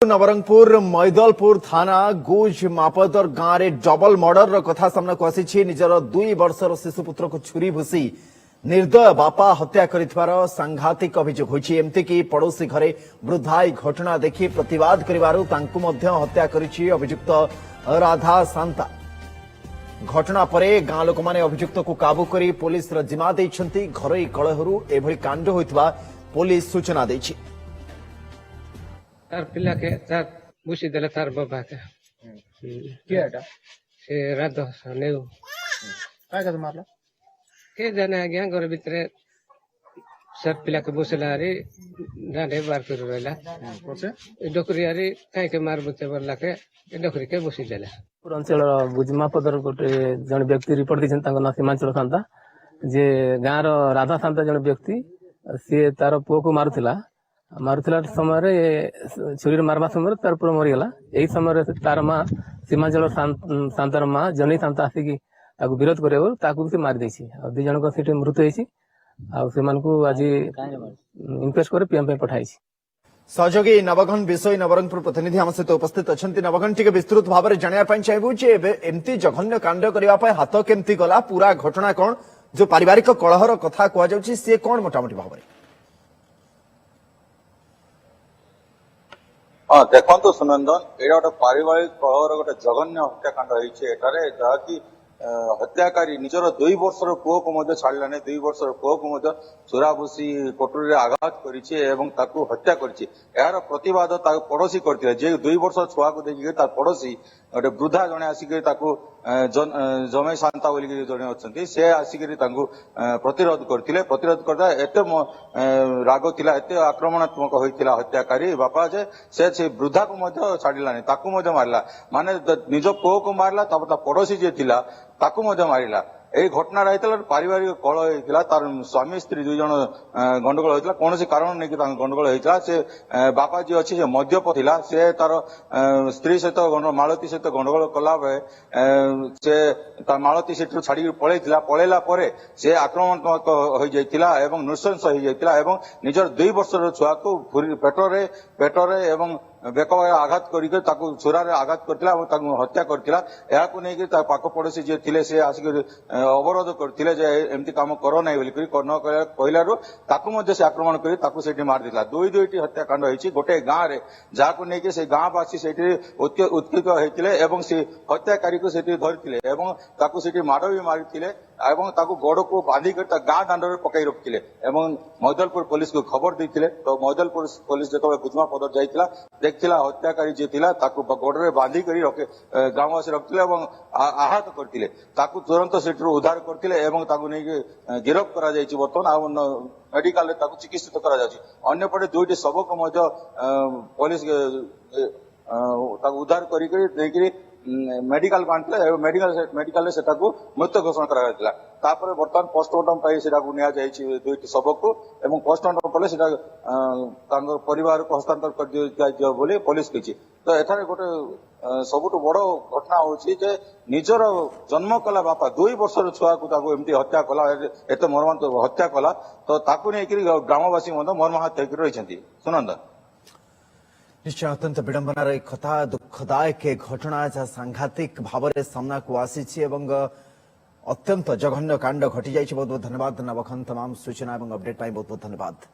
नवरंगपुर मैदलपुर थाना गुज मापदर गांव में डबल मर्डर कथा सामना को आसी निजर 2 वर्षर शिशुपुत्र को छुरी भूसी निर्दय बापा हत्या कर सांघातिक अभियोग होती एमतीक पड़ोशी घरे वृद्धाई घटना देखि प्रतिवाद करिवारु तांकु मध्य हत्या करिछि अभियुक्त राधा सांता। घटना परे गां लोक माने अभियुक्त को काबू करी पुलिस जिम्मा देइछंती। घरोई कलहरु एभली कांड होइतबा पुलिस सूचना देइछि। तार पिला के तार बुसी देले तार बाबा के क्या एटा से रात ने काय का मारला के जाने आज्ञा घर भितरे सर पिला के बुसला रे डांडे बार कर रहला पछे डोकरी आरे काई के मार बुते बरला के डोकरी के बुसी देला। पूरा अंचल बुजमा पदर गोटे जन व्यक्ति रिपोर्ट दिछन तांको ना सीमांचल सांता जे गांर राधा सांता जन व्यक्ति सी तार पुओ को मारुथिला समय छुरी मारवा समय तार पुओ मरीगला। यही समय तार माँ सीमांचल सांतार माँ जनी सांता आसिकी ताकू विरोध करे ताकू भी मारी देछि। दी जन को सीट मृत्यु होइछि आज इनक्वेस्ट करे पीएम पे पठाइछि। सहयोगी नवघन विषय नवरंगपुर प्रतिनिधि आम सहित उपस्थित अच्छा। नवघन टी विस्तृत भाव में जानापी चाहबू एमती जघन्य कांड करने हाथ केमती गला पूरा घटना कौन जो पारिवारिक कलहर कथा कहुँ सी कौन मोटामोटी भाव में हाँ देखो सुनंदन ये गोटे पारिवारिक कलहर गोटे जघन्य हत्याकांड होती जहाँकि हत्याकारी निजर 2 वर्षर पुओ को छाड़लानी 2 वर्षर पुओ को चोरा भूसी कटोरी आघात कर हत्या कर प्रतिवाद पड़ोशी करते 2 वर्ष छुआ को देखिए पड़ोशी गोटे वृद्धा जड़े आसिक जमे शांता बोल जड़े अच्छा से आसिक प्रतिरोध करते प्रतिरोध करता एत राग थिला एत आक्रमणात्मक होता हत्याकारी बापा जे से वृद्धा को छाड़लानी मारला माने निज पुओ को मारला पड़ोशी जे थिला ताकू मारिला। यही घटना रही पारिवारिक कलह होता तार स्वामी स्त्री 2 जन गंडगोल होता कौन कारण नहीं गंडगोल होता से बापा जी अच्छी मद्यप थिला से तार स्त्री सहित मालती सहित गंडगोल कला बेले से मालती से छाड़ी पलैला से आक्रमणात्मक हो नृशंस हो निजर 2 वर्षर छुआ को पेटरे एवं बेक आघात कर चोरा आघात करता हत्या करता पाख पड़ोशी जी थे से आसिक अवरोध करते एमती काम कर ना कहलू से आक्रमण कर मारदेला। 2 हत्याकांड होती गोटे गाँव में जहाँ नहीं से गाँववासी से उत्क्षिप्त होते से हत्याकारी को धरते माड़ भी मारी गोड़ को बांधिक गाँ दांड में पकई रखते मैदलपुर पुलिस को खबर देते तो मैदलपुर पुलिस जो बुजमा पदर जाइला देखला हत्याकारी जी थिला गोड़े बांधिक गाँववासी रखते आहत करते तुरंत से उद्धार करते गिरफ्त कर बर्तमान मेडिकल चिकित्सित करपटे 2टी शव को पुलिस उद्धार कर मेडिकल बांटले मेडिकल से मृत घोषणा करा बर्तमान पोस्टमार्टम नि 2टी शव को पोस्टमार्टम कले परिवार को हस्तांतर कर पुलिस कही। तो एठारे गोटे सबुठ बड़ घटना होची जे निजर जन्म कला बापा 2 वर्षर छुआ को एमती हत्या कला एत मर्मांत हत्या कला तो ग्रामवासी मर्माहत रही सुनंद निश्चय अत्यंत विडंबनार एक कथा दुखदायक घटना जहाँ सांघातिक भाव में सामना को आसी अत्यंत जघन्य कांड घटी जाइए। बहुत बहुत धन्यवाद नवघन तमाम सूचना और अपडेट बहुत बहुत धन्यवाद।